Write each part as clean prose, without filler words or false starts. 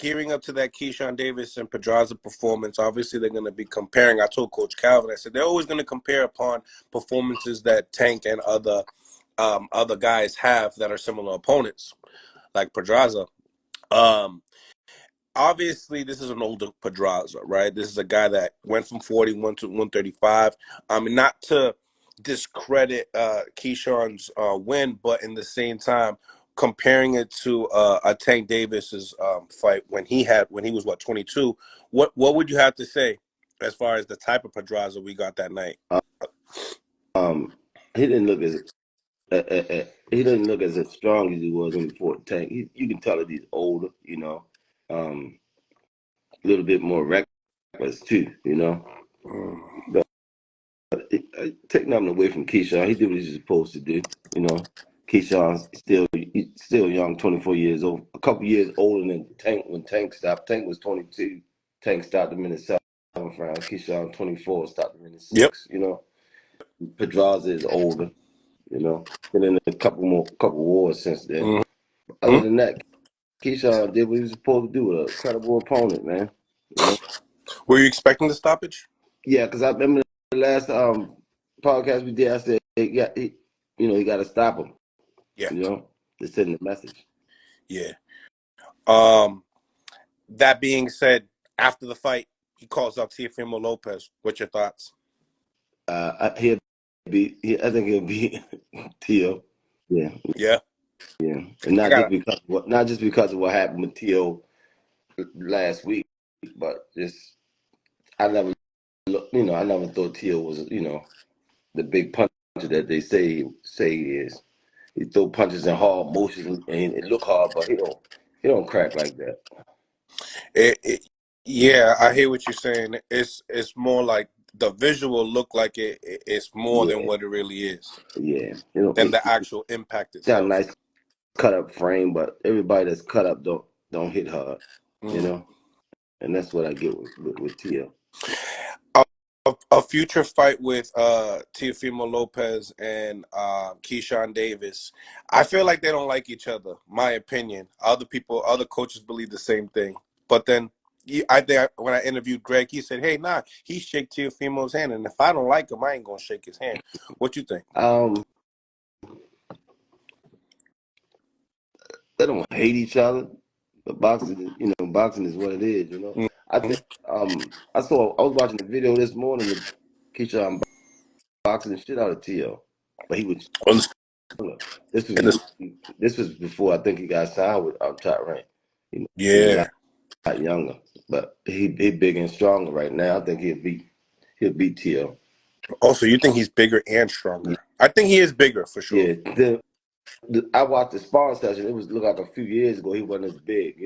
gearing up to that Keyshawn Davis and Pedraza performance, obviously they're going to be comparing. I told Coach Calvin, I said they're always going to compare upon performances that Tank and other guys have that are similar opponents, like Pedraza. Obviously, this is an older Pedraza, right? This is a guy that went from 41 to 135. Not to discredit Keyshawn's win, but in the same time, comparing it to a Tank Davis's fight when he was 22. What would you have to say as far as the type of Pedraza we got that night? He didn't look as he didn't look as strong as he was when he fought Tank. You can tell that he's older, a little bit more reckless too, But take nothing away from Keyshawn. He did what he's supposed to do, Keyshawn's still young, 24 years old, a couple years older than Tank when Tank stopped. Tank was 22. Tank stopped him in the 7th round. Keyshawn 24 stopped him in the 6th. Yep. Pedraza is older, been in a couple wars since then. Mm-hmm. Other than that, Keyshawn did what he was supposed to do with a credible opponent, man. Were you expecting the stoppage? Yeah, because I remember the last podcast we did, I said, he got to stop him. Yeah. To send the message. Yeah. That being said, after the fight, he calls out Teofimo Lopez. What's your thoughts? I think he'll be Teo. Yeah. Yeah. Yeah. And not just because of what happened with Teo last week, but just I never thought Teo was, the big puncher that they say he is. He throw punches in hard motions and it look hard, but he don't crack like that. Yeah, I hear what you're saying. It's more like the visual look like it's more than what it really is. Yeah. Than the actual impact itself. Got a nice cut up frame, but everybody that's cut up don't hit hard, and that's what I get with Teo. A future fight with Teofimo Lopez and Keyshawn Davis. I feel like they don't like each other. My opinion. Other coaches believe the same thing. But then I think when I interviewed Greg, he said, "Hey, he shake Teofimo's hand, and if I don't like him, I ain't gonna shake his hand." What you think? They don't hate each other. But boxing is what it is, I think I was watching the video this morning with Keyshawn boxing the shit out of Teo, but he was this was before I think he got signed with Top Rank. He was a lot younger, but he big and stronger right now. I think he'll beat Teo. Oh, so you think he's bigger and stronger? Yeah. I think he is bigger for sure. Yeah. I watched the Spar session. It looked like a few years ago. He wasn't as big,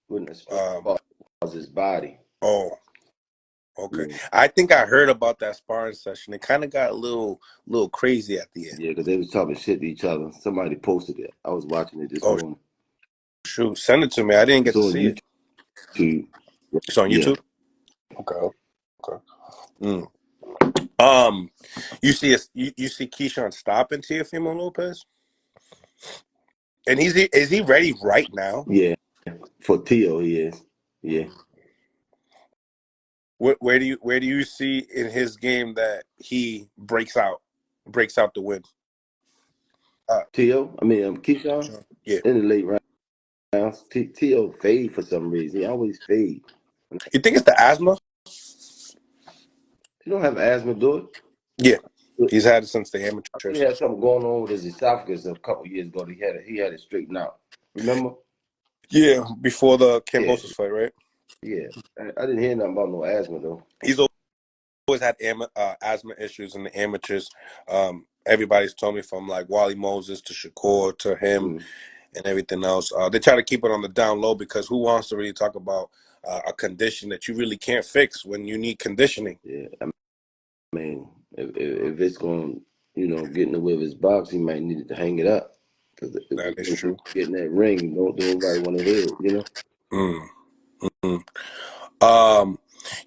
Wasn't as far as his body. Oh, okay. Yeah. I think I heard about that sparring session. It kind of got a little crazy at the end. Yeah, because they was talking shit to each other. Somebody posted it. I was watching it this morning. Shoot, send it to me. I didn't get to see it. It's on YouTube? Yeah. Okay. You see Keyshawn stopping Teofimo Lopez? And is he ready right now? Yeah. For Teo, he is. Yeah. Where do you see in his game that he breaks out the win? Keyshawn? Yeah. In the late rounds. Teo fade for some reason. He always fade. You think it's the asthma? You don't have asthma, do it? Yeah. He's had it since the amateur. He had something going on with his esophagus a couple years ago. He had it straightened out. Remember? Yeah, before the Kambosos fight, right? Yeah. I didn't hear nothing about no asthma, though. He's always had asthma issues in the amateurs. Everybody's told me from like Wally Moses to Shakur to him and everything else. They try to keep it on the down low because who wants to really talk about a condition that you really can't fix when you need conditioning? Yeah, I mean, if it's going to, get in the way of his box, he might need to hang it up. That is true. Get in that ring, don't nobody want to hear it,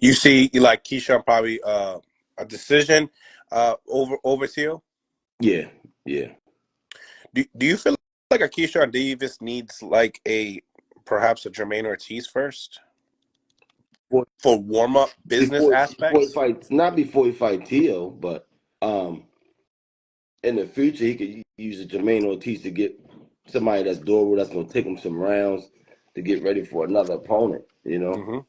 You see, like Keyshawn probably a decision over Teo? Yeah. Do you feel like a Keyshawn Davis needs like a perhaps a Jermaine Ortiz first For, for warm up business before he aspects. fights, not before he fight Tio, but in the future he could use a Jermaine Ortiz to get somebody that's durable, that's gonna take him some rounds to get ready for another opponent. You know. Mm-hmm.